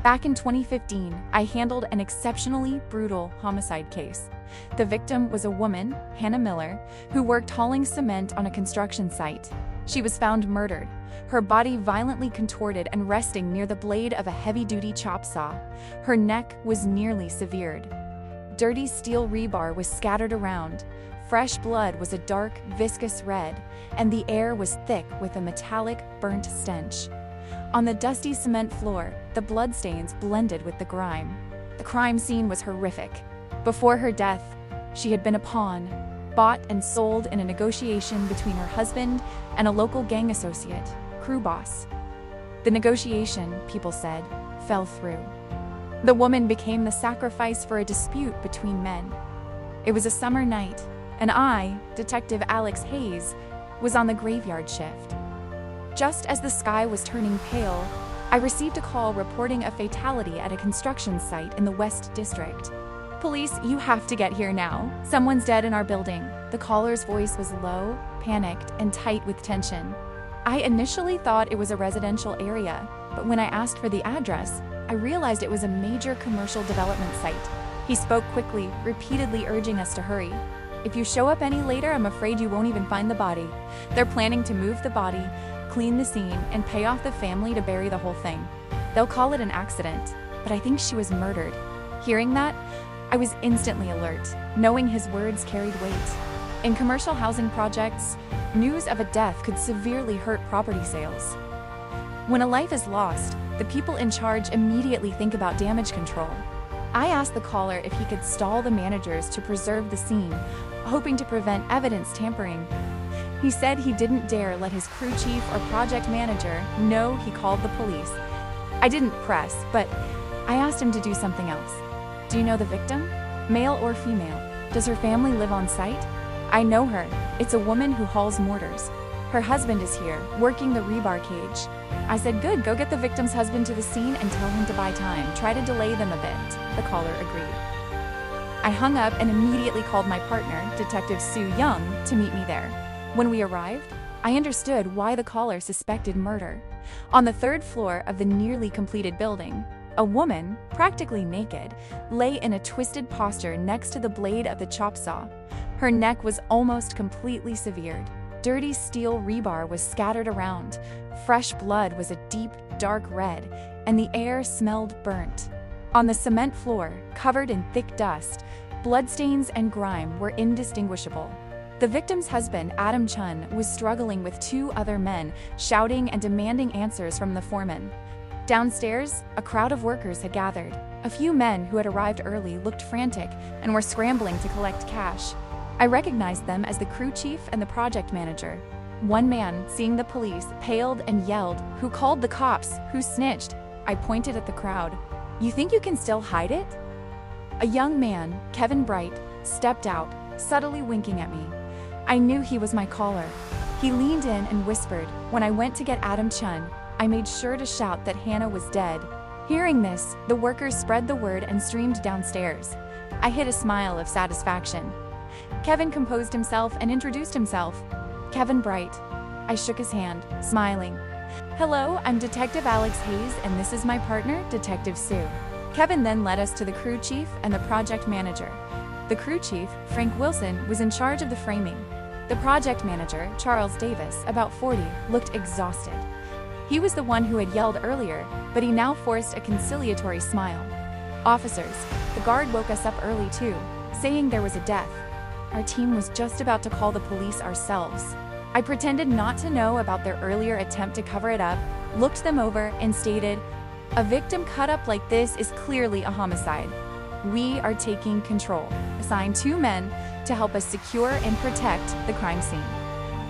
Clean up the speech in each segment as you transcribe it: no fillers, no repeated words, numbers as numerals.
Back in 2015, I handled an exceptionally brutal homicide case. The victim was a woman, Hanna Miller, who worked hauling cement on a construction site. She was found murdered, her body violently contorted and resting near the blade of a heavy-duty chop saw. Her neck was nearly severed. Dirty steel rebar was scattered around. Fresh blood was a dark, viscous red, and the air was thick with a metallic, burnt stench. On the dusty cement floor, the bloodstains blended with the grime. The crime scene was horrific. Before her death, she had been a pawn, bought and sold in a negotiation between her husband and a local gang associate, crew boss. The negotiation, people said, fell through. The woman became the sacrifice for a dispute between men. It was a summer night, and I, Detective Alex Hayes, was on the graveyard shift. Just as the sky was turning pale, I received a call reporting a fatality at a construction site in the West District. "Police, you have to get here now. Someone's dead in our building." The caller's voice was low, panicked, and tight with tension. I initially thought it was a residential area, but when I asked for the address, I realized it was a major commercial development site. He spoke quickly, repeatedly urging us to hurry. "If you show up any later, I'm afraid you won't even find the body. They're planning to move the body, clean the scene, and pay off the family to bury the whole thing. They'll call it an accident, but I think she was murdered." Hearing that, I was instantly alert, knowing his words carried weight. In commercial housing projects, news of a death could severely hurt property sales. When a life is lost, the people in charge immediately think about damage control. I asked the caller if he could stall the managers to preserve the scene, hoping to prevent evidence tampering. He said he didn't dare let his crew chief or project manager know he called the police. I didn't press, but I asked him to do something else. "Do you know the victim? Male or female? Does her family live on site?" "I know her. It's a woman who hauls mortars. Her husband is here, working the rebar cage." I said, "Good, go get the victim's husband to the scene and tell him to buy time. Try to delay them a bit." The caller agreed. I hung up and immediately called my partner, Detective Sue Young, to meet me there. When we arrived, I understood why the caller suspected murder. On the third floor of the nearly completed building, a woman, practically naked, lay in a twisted posture next to the blade of the chop saw. Her neck was almost completely severed. Dirty steel rebar was scattered around. Fresh blood was a deep, dark red, and the air smelled burnt. On the cement floor, covered in thick dust, bloodstains and grime were indistinguishable. The victim's husband, Adam Chun, was struggling with two other men, shouting and demanding answers from the foreman. Downstairs, a crowd of workers had gathered. A few men who had arrived early looked frantic and were scrambling to collect cash. I recognized them as the crew chief and the project manager. One man, seeing the police, paled and yelled, "Who called the cops? Who snitched?" I pointed at the crowd. "You think you can still hide it?" A young man, Kevin Bright, stepped out, subtly winking at me. I knew he was my caller. He leaned in and whispered, "When I went to get Adam Chun, I made sure to shout that Hanna was dead." Hearing this, the workers spread the word and streamed downstairs. I hid a smile of satisfaction. Kevin composed himself and introduced himself. "Kevin Bright." I shook his hand, smiling. "Hello, I'm Detective Alex Hayes, and this is my partner, Detective Sue." Kevin then led us to the crew chief and the project manager. The crew chief, Frank Wilson, was in charge of the framing. The project manager, Charles Davis, about 40, looked exhausted. He was the one who had yelled earlier, but he now forced a conciliatory smile. "Officers, the guard woke us up early too, saying there was a death. Our team was just about to call the police ourselves." I pretended not to know about their earlier attempt to cover it up, looked them over, and stated, "A victim cut up like this is clearly a homicide. We are taking control. Assign 2 men to help us secure and protect the crime scene.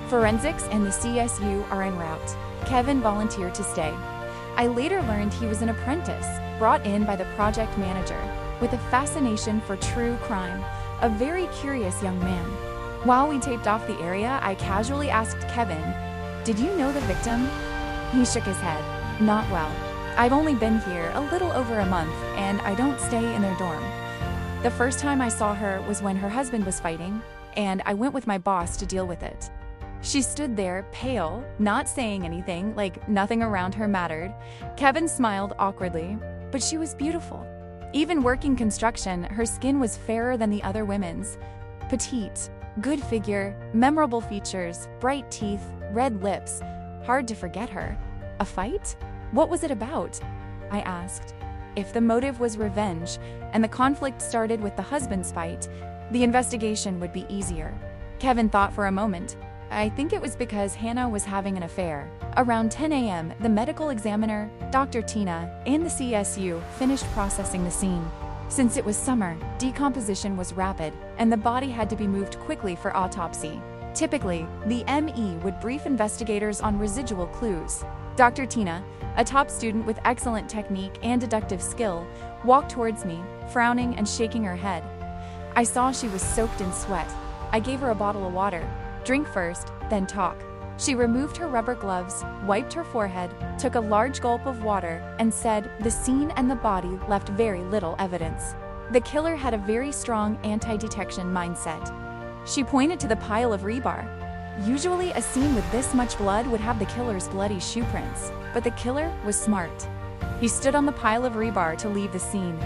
Forensics and the CSU are en route." Kevin volunteered to stay. I later learned he was an apprentice, brought in by the project manager, with a fascination for true crime, a very curious young man. While we taped off the area, I casually asked Kevin, "Did you know the victim?" He shook his head. "Not well. I've only been here a little over a month, and I don't stay in their dorm. The first time I saw her was when her husband was fighting, and I went with my boss to deal with it." She stood there, pale, not saying anything, like nothing around her mattered. Kevin smiled awkwardly. but she was beautiful. Even working construction, her skin was fairer than the other women's. Petite, good figure, memorable features, bright teeth, red lips. Hard to forget her. A fight? What was it about? I asked. If the motive was revenge, and the conflict started with the husband's fight, the investigation would be easier. Kevin thought for a moment. I think it was because Hanna was having an affair. Around 10 a.m., the medical examiner, Dr. Tina, and the CSU finished processing the scene. Since it was summer, decomposition was rapid, and the body had to be moved quickly for autopsy. Typically, the ME would brief investigators on residual clues. Dr. Tina, a top student with excellent technique and deductive skill, walked towards me, frowning and shaking her head. I saw she was soaked in sweat. I gave her a bottle of water. Drink first, then talk. She removed her rubber gloves, wiped her forehead, took a large gulp of water, and said the scene and the body left very little evidence. The killer had a very strong anti-detection mindset. She pointed to the pile of rebar. Usually a scene with this much blood would have the killer's bloody shoe prints, but the killer was smart. He stood on the pile of rebar to leave the scene.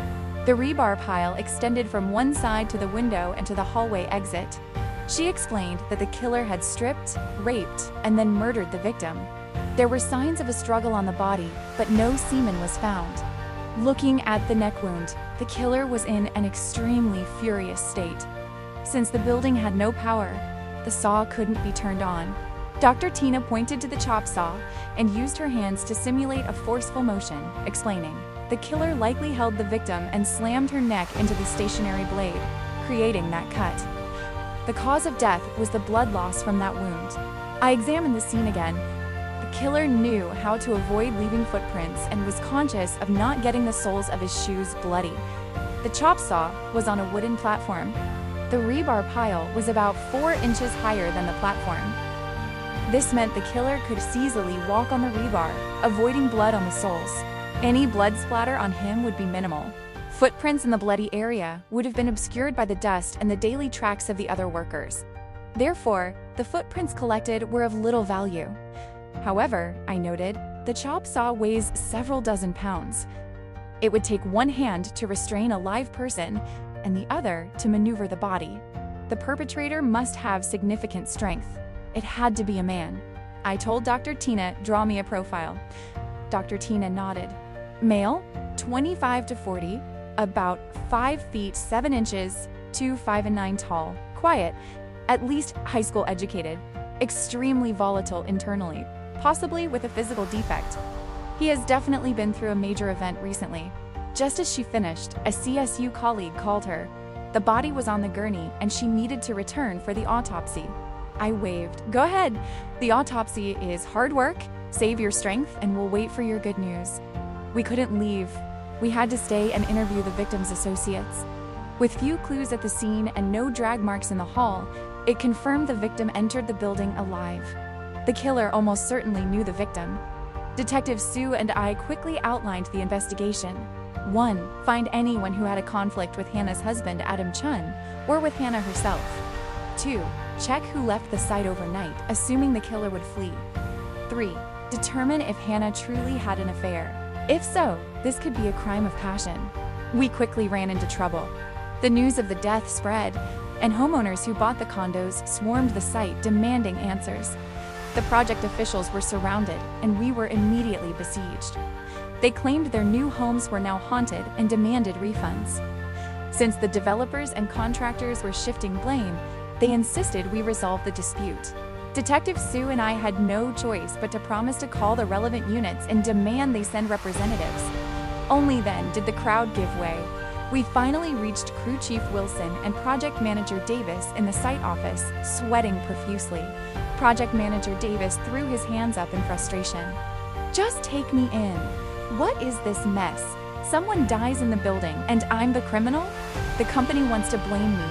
The rebar pile extended from one side to the window and to the hallway exit. She explained that the killer had stripped, raped, and then murdered the victim. There were signs of a struggle on the body, but no semen was found. Looking at the neck wound, the killer was in an extremely furious state. Since the building had no power, the saw couldn't be turned on. Dr. Tina pointed to the chop saw and used her hands to simulate a forceful motion, explaining, the killer likely held the victim and slammed her neck into the stationary blade, creating that cut. The cause of death was the blood loss from that wound. I examined the scene again. The killer knew how to avoid leaving footprints and was conscious of not getting the soles of his shoes bloody. The chop saw was on a wooden platform. The rebar pile was about 4 inches higher than the platform. This meant the killer could easily walk on the rebar, avoiding blood on the soles. Any blood splatter on him would be minimal. Footprints in the bloody area would have been obscured by the dust and the daily tracks of the other workers. Therefore, the footprints collected were of little value. However, I noted, the chop saw weighs several dozen pounds. It would take one hand to restrain a live person and the other to maneuver the body. The perpetrator must have significant strength. It had to be a man. I told Dr. Tina, draw me a profile. Dr. Tina nodded. Male, 25 to 40, about 5 feet 7 inches to 5'9" tall, quiet, at least high school educated, extremely volatile internally, possibly with a physical defect. He has definitely been through a major event recently. Just as she finished, a CSU colleague called her. The body was on the gurney and she needed to return for the autopsy. I waved. Go ahead. The autopsy is hard work, save your strength, and we'll wait for your good news. We couldn't leave. We had to stay and interview the victim's associates. With few clues at the scene and no drag marks in the hall, it confirmed the victim entered the building alive. The killer almost certainly knew the victim. Detective Sue and I quickly outlined the investigation. 1. Find anyone who had a conflict with Hanna's husband, Adam Chun, or with Hanna herself. 2. Check who left the site overnight, assuming the killer would flee. 3. Determine if Hanna truly had an affair. If so, this could be a crime of passion. We quickly ran into trouble. The news of the death spread, and homeowners who bought the condos swarmed the site demanding answers. The project officials were surrounded, and we were immediately besieged. They claimed their new homes were now haunted and demanded refunds. Since the developers and contractors were shifting blame, they insisted we resolve the dispute. Detective Sue and I had no choice but to promise to call the relevant units and demand they send representatives. Only then did the crowd give way. We finally reached Crew Chief Wilson and Project Manager Davis in the site office, sweating profusely. Project Manager Davis threw his hands up in frustration. Just take me in. What is this mess? Someone dies in the building and I'm the criminal? The company wants to blame me.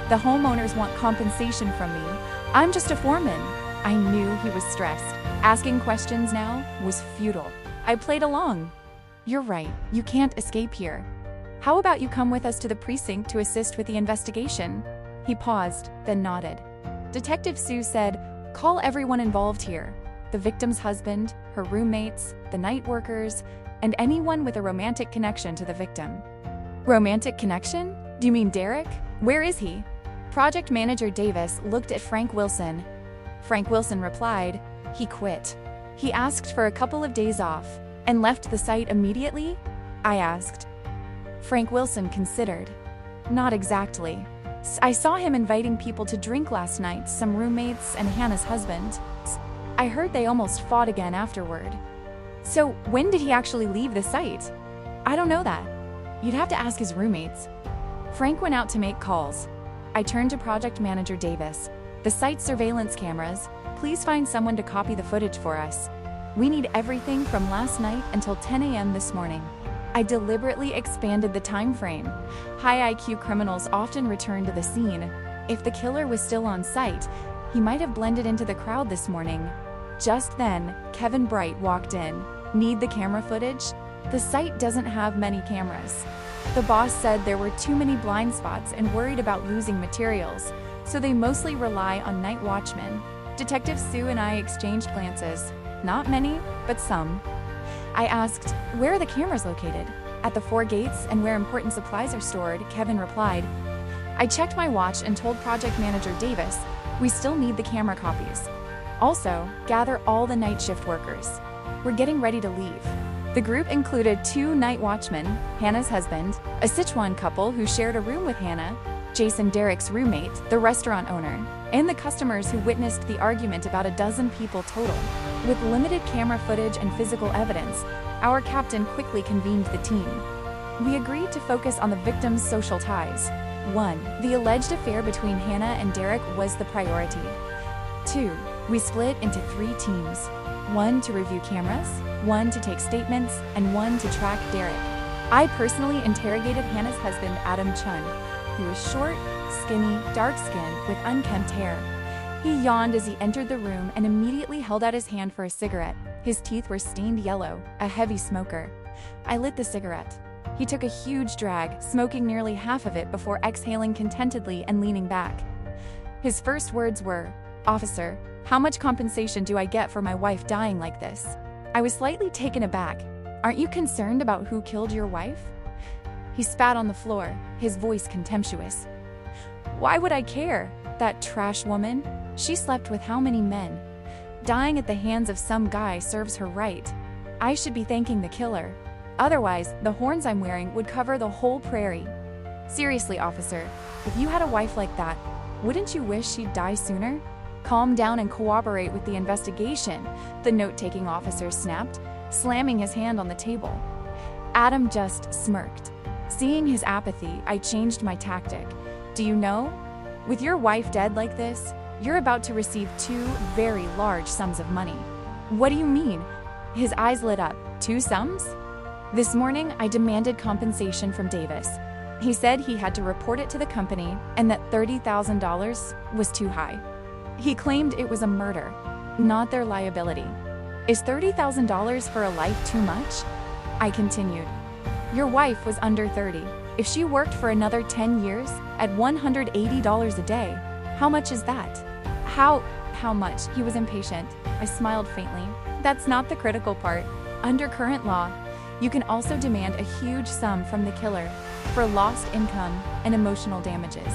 The homeowners want compensation from me. I'm just a foreman. I knew he was stressed. Asking questions now was futile. I played along. You're right, you can't escape here. How about you come with us to the precinct to assist with the investigation? He paused, then nodded. Detective Sue said, call everyone involved here. The victim's husband, her roommates, the night workers, and anyone with a romantic connection to the victim. Romantic connection? Do you mean Derek? Where is he? Project manager Davis looked at Frank Wilson. Frank Wilson replied, "He quit. He asked for a couple of days off and left the site immediately?" I asked. Frank Wilson considered. "Not exactly. I saw him inviting people to drink last night, some roommates and Hannah's husband. I heard they almost fought again afterward." "So when did he actually leave the site?" "I don't know that. You'd have to ask his roommates." Frank went out to make calls. I turned to project manager Davis. "The site surveillance cameras, please find someone to copy the footage for us. We need everything from last night until 10 a.m. this morning." I deliberately expanded the time frame. High IQ criminals often return to the scene. If the killer was still on site, he might have blended into the crowd this morning. Just then, Kevin Bright walked in. "Need the camera footage?" "The site doesn't have many cameras. The boss said there were too many blind spots and worried about losing materials, so they mostly rely on night watchmen." Detective Sue and I exchanged glances. "Not many, but some." I asked, "Where are the cameras located?" "At the 4 gates and where important supplies are stored," Kevin replied. I checked my watch and told project manager Davis, "We still need the camera copies. Also, gather all the night shift workers. We're getting ready to leave." The group included 2 night watchmen, Hannah's husband, a Sichuan couple who shared a room with Hannah, Jason Derek's roommate, the restaurant owner, and the customers who witnessed the argument, about a dozen people total. With limited camera footage and physical evidence, our captain quickly convened the team. We agreed to focus on the victim's social ties. 1. The alleged affair between Hannah and Derek was the priority. 2. We split into 3 teams. 1 to review cameras, 1 to take statements, and 1 to track Derek. I personally interrogated Hannah's husband, Adam Chun. He was short, skinny, dark-skinned, with unkempt hair. He yawned as he entered the room and immediately held out his hand for a cigarette. His teeth were stained yellow, a heavy smoker. I lit the cigarette. He took a huge drag, smoking nearly half of it before exhaling contentedly and leaning back. His first words were, "Officer, how much compensation do I get for my wife dying like this?" I was slightly taken aback. "Aren't you concerned about who killed your wife?" He spat on the floor, his voice contemptuous. "Why would I care? That trash woman? She slept with how many men? Dying at the hands of some guy serves her right. I should be thanking the killer. Otherwise, the horns I'm wearing would cover the whole prairie. Seriously, officer, if you had a wife like that, wouldn't you wish she'd die sooner? Calm down and cooperate with the investigation," the note-taking officer snapped, slamming his hand on the table. Adam just smirked. Seeing his apathy, I changed my tactic. "Do you know? With your wife dead like this, you're about to receive 2 very large sums of money." "What do you mean?" His eyes lit up. "2 sums?" This morning, I demanded compensation from Davis. He said he had to report it to the company and that $30,000 was too high. He claimed it was a murder, not their liability. "Is $30,000 for a life too much?" I continued. "Your wife was under 30. If she worked for another 10 years at $180 a day, how much is that?" How much?" He was impatient. I smiled faintly. "That's not the critical part. Under current law, you can also demand a huge sum from the killer for lost income and emotional damages.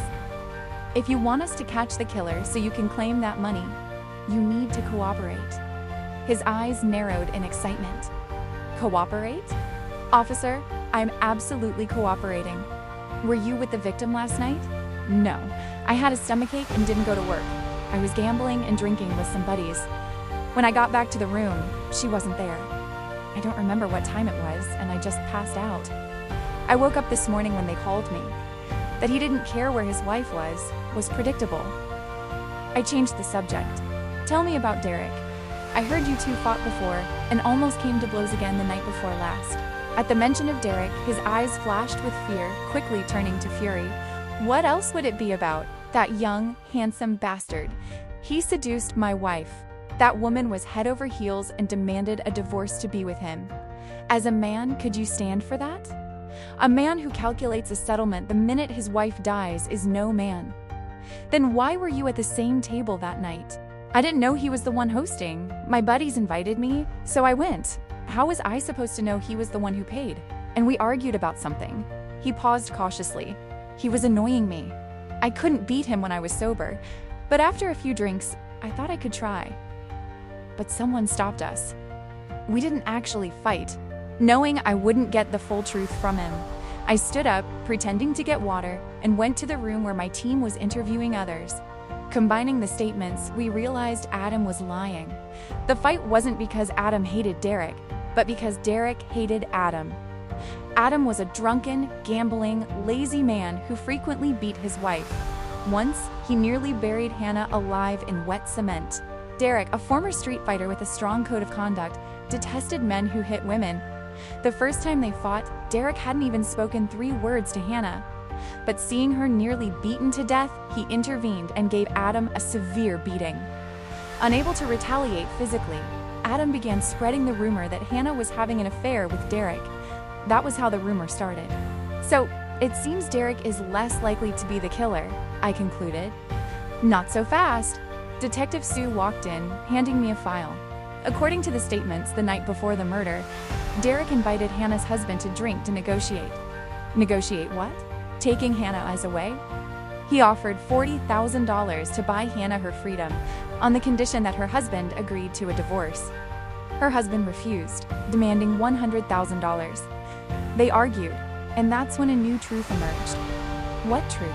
If you want us to catch the killer so you can claim that money, you need to cooperate." His eyes narrowed in excitement. "Cooperate? Officer, I'm absolutely cooperating. Were you with the victim last night?" "No. I had a stomachache and didn't go to work. I was gambling and drinking with some buddies. When I got back to the room, she wasn't there. I don't remember what time it was, and I just passed out. I woke up this morning when they called me. That he didn't care where his wife was predictable." I changed the subject. "Tell me about Derek. I heard you 2 fought before and almost came to blows again the night before last." At the mention of Derek, his eyes flashed with fear, quickly turning to fury. "What else would it be about? That young, handsome bastard. He seduced my wife. That woman was head over heels and demanded a divorce to be with him. As a man, could you stand for that? A man who calculates a settlement the minute his wife dies is no man. Then why were you at the same table that night?" "I didn't know he was the one hosting. My buddies invited me, so I went. How was I supposed to know he was the one who paid? And we argued about something. He paused cautiously. He was annoying me. I couldn't beat him when I was sober, but after a few drinks, I thought I could try. But someone stopped us. We didn't actually fight. Knowing I wouldn't get the full truth from him, I stood up, pretending to get water, and went to the room where my team was interviewing others. Combining the statements, we realized Adam was lying. The fight wasn't because Adam hated Derek, but because Derek hated Adam. Adam was a drunken, gambling, lazy man who frequently beat his wife. Once, he nearly buried Hanna alive in wet cement. Derek, a former street fighter with a strong code of conduct, detested men who hit women. The first time they fought, Derek hadn't even spoken 3 words to Hanna. But seeing her nearly beaten to death, he intervened and gave Adam a severe beating. Unable to retaliate physically, Adam began spreading the rumor that Hanna was having an affair with Derek. That was how the rumor started. So, it seems Derek is less likely to be the killer, I concluded. Not so fast. Detective Sue walked in, handing me a file. According to the statements the night before the murder, Derek invited Hanna's husband to drink to negotiate. Negotiate what? Taking Hanna as away? He offered $40,000 to buy Hanna her freedom, on the condition that her husband agreed to a divorce. Her husband refused, demanding $100,000. They argued, and that's when a new truth emerged. What truth?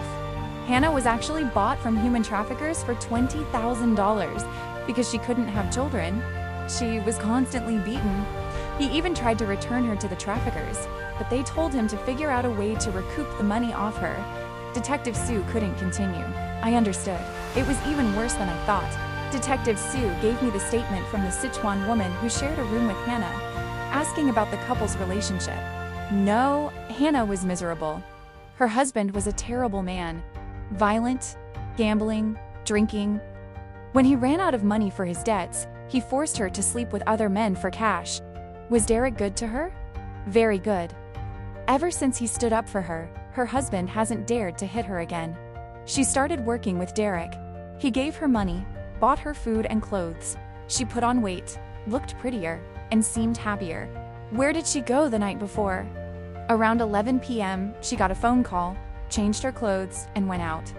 Hanna was actually bought from human traffickers for $20,000 because she couldn't have children. She was constantly beaten. He even tried to return her to the traffickers, but they told him to figure out a way to recoup the money off her. Detective Sue couldn't continue. I understood. It was even worse than I thought. Detective Sue gave me the statement from the Sichuan woman who shared a room with Hanna, asking about the couple's relationship. No, Hanna was miserable. Her husband was a terrible man. Violent, gambling, drinking. When he ran out of money for his debts, he forced her to sleep with other men for cash. Was Derek good to her? Very good. Ever since he stood up for her, her husband hasn't dared to hit her again. She started working with Derek. He gave her money, bought her food and clothes. She put on weight, looked prettier, and seemed happier. Where did she go the night before? Around 11 p.m., she got a phone call, changed her clothes, and went out.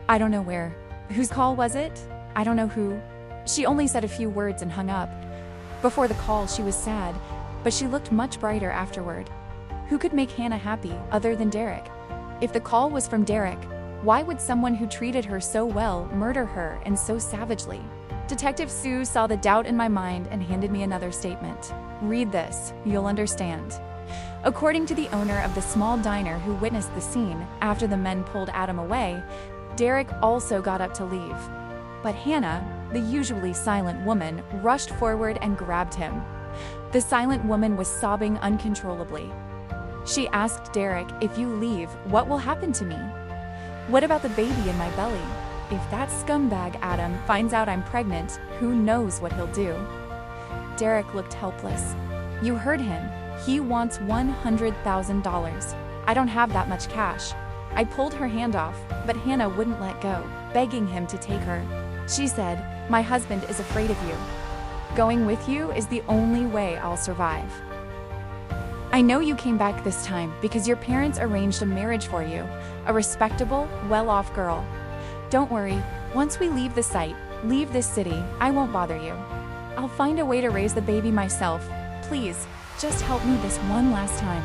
I don't know where. Whose call was it? I don't know who. She only said a few words and hung up. Before the call, she was sad, but she looked much brighter afterward. Who could make Hanna happy other than Derek? If the call was from Derek, why would someone who treated her so well murder her and so savagely? Detective Sue saw the doubt in my mind and handed me another statement. Read this, you'll understand. According to the owner of the small diner who witnessed the scene after the men pulled Adam away, Derek also got up to leave. But Hanna, the usually silent woman, rushed forward and grabbed him. The silent woman was sobbing uncontrollably. She asked Derek, if you leave, what will happen to me? What about the baby in my belly? If that scumbag Adam finds out I'm pregnant, who knows what he'll do? Derek looked helpless. You heard him. He wants $100,000. I don't have that much cash. I pulled her hand off, but Hanna wouldn't let go, begging him to take her. She said, my husband is afraid of you. Going with you is the only way I'll survive. I know you came back this time because your parents arranged a marriage for you, a respectable, well-off girl. Don't worry, once we leave the site, leave this city, I won't bother you. I'll find a way to raise the baby myself. Please, just help me this one last time.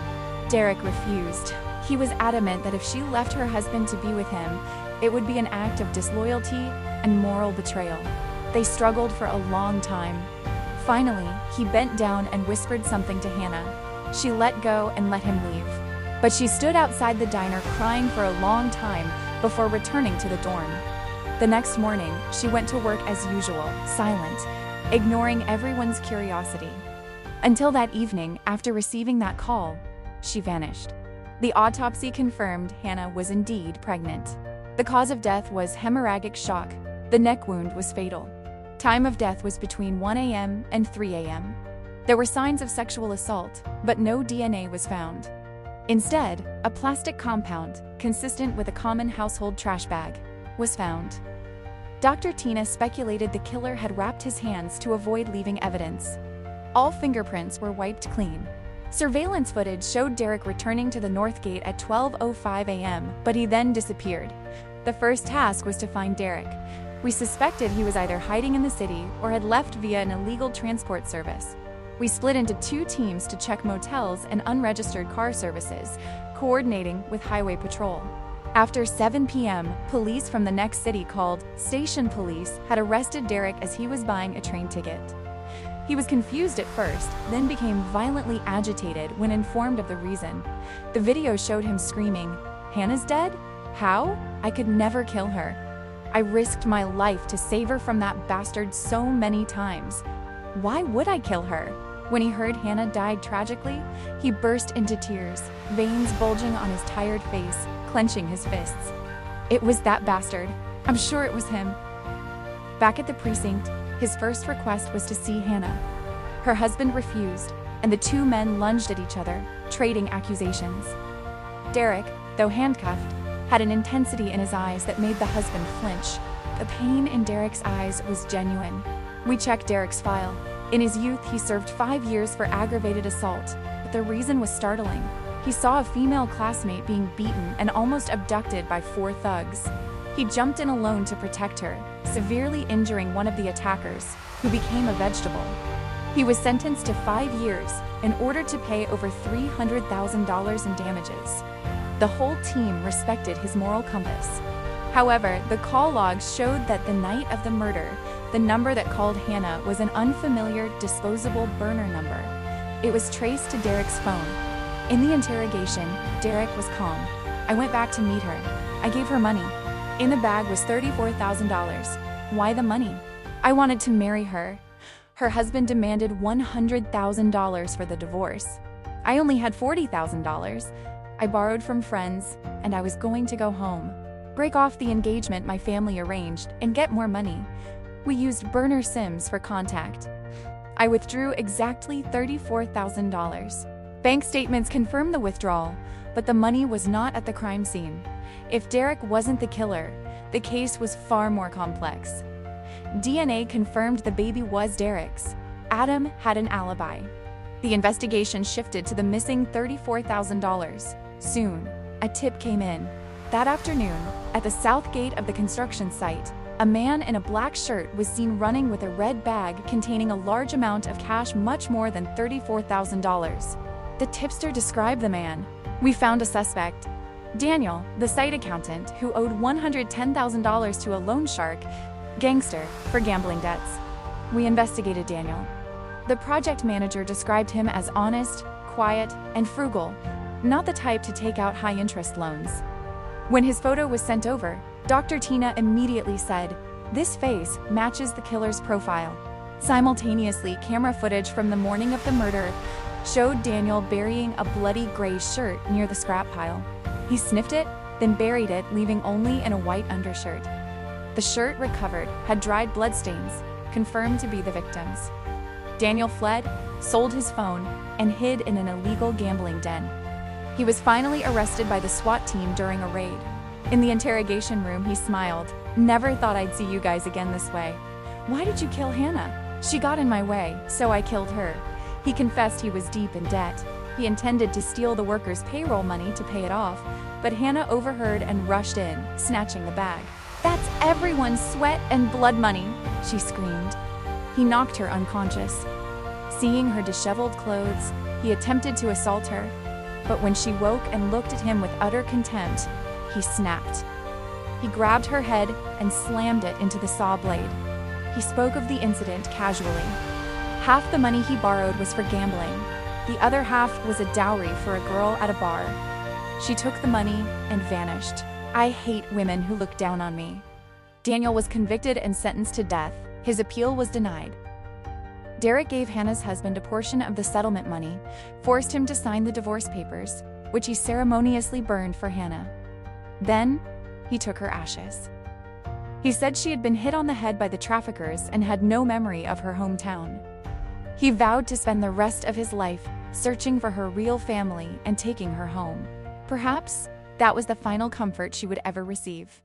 Derek refused. He was adamant that if she left her husband to be with him, it would be an act of disloyalty and moral betrayal. They struggled for a long time. Finally, he bent down and whispered something to Hanna. She let go and let him leave. But she stood outside the diner crying for a long time before returning to the dorm. The next morning, she went to work as usual, silent, ignoring everyone's curiosity. Until that evening, after receiving that call, she vanished. The autopsy confirmed Hanna was indeed pregnant. The cause of death was hemorrhagic shock. The neck wound was fatal. Time of death was between 1 a.m. and 3 a.m. There were signs of sexual assault, but no DNA was found. Instead, a plastic compound, consistent with a common household trash bag, was found. Dr. Tina speculated the killer had wrapped his hands to avoid leaving evidence. All fingerprints were wiped clean. Surveillance footage showed Derek returning to the North Gate at 12:05 a.m., but he then disappeared. The first task was to find Derek. We suspected he was either hiding in the city or had left via an illegal transport service. We split into 2 teams to check motels and unregistered car services, coordinating with Highway Patrol. After 7 p.m., police from the next city called Station Police had arrested Derek as he was buying a train ticket. He was confused at first, then became violently agitated when informed of the reason. The video showed him screaming, "Hannah's dead? How? I could never kill her. I risked my life to save her from that bastard so many times. Why would I kill her?" When he heard Hanna died tragically, he burst into tears, veins bulging on his tired face, clenching his fists. It was that bastard. I'm sure it was him. Back at the precinct, his first request was to see Hanna. Her husband refused, and the 2 men lunged at each other, trading accusations. Derek, though handcuffed, had an intensity in his eyes that made the husband flinch. The pain in Derek's eyes was genuine. We checked Derek's file. In his youth, he served 5 years for aggravated assault, but the reason was startling. He saw a female classmate being beaten and almost abducted by 4 thugs. He jumped in alone to protect her, severely injuring one of the attackers, who became a vegetable. He was sentenced to 5 years in order to pay over $300,000 in damages. The whole team respected his moral compass. However, the call logs showed that the night of the murder, the number that called Hanna was an unfamiliar, disposable burner number. It was traced to Derek's phone. In the interrogation, Derek was calm. I went back to meet her. I gave her money. In the bag was $34,000. Why the money? I wanted to marry her. Her husband demanded $100,000 for the divorce. I only had $40,000. I borrowed from friends, and I was going to go home, break off the engagement my family arranged, and get more money. We used burner SIMs for contact. I withdrew exactly $34,000. Bank statements confirmed the withdrawal, but the money was not at the crime scene. If Derek wasn't the killer, the case was far more complex. DNA confirmed the baby was Derek's. Adam had an alibi. The investigation shifted to the missing $34,000. Soon, a tip came in. That afternoon, at the south gate of the construction site, a man in a black shirt was seen running with a red bag containing a large amount of cash, much more than $34,000. The tipster described the man. We found a suspect. Daniel, the site accountant, who owed $110,000 to a loan shark gangster for gambling debts. We investigated Daniel. The project manager described him as honest, quiet, and frugal, not the type to take out high-interest loans. When his photo was sent over, Dr. Tina immediately said, "This face matches the killer's profile." Simultaneously, camera footage from the morning of the murder showed Daniel burying a bloody gray shirt near the scrap pile. He sniffed it, then buried it, leaving only in a white undershirt. The shirt recovered had dried bloodstains, confirmed to be the victim's. Daniel fled, sold his phone, and hid in an illegal gambling den. He was finally arrested by the SWAT team during a raid. In the interrogation room, he smiled. "Never thought I'd see you guys again this way. Why did you kill Hanna?" "She got in my way, so I killed her." He confessed he was deep in debt. He intended to steal the workers' payroll money to pay it off, but Hanna overheard and rushed in, snatching the bag. "That's everyone's sweat and blood money," she screamed. He knocked her unconscious. Seeing her disheveled clothes, he attempted to assault her, but when she woke and looked at him with utter contempt, he snapped. He grabbed her head and slammed it into the saw blade. He spoke of the incident casually. Half the money he borrowed was for gambling. The other half was a dowry for a girl at a bar. She took the money and vanished. "I hate women who look down on me." Daniel was convicted and sentenced to death. His appeal was denied. Derek gave Hanna's husband a portion of the settlement money, forced him to sign the divorce papers, which he ceremoniously burned for Hanna. Then, he took her ashes. He said she had been hit on the head by the traffickers and had no memory of her hometown. He vowed to spend the rest of his life searching for her real family and taking her home. Perhaps that was the final comfort she would ever receive.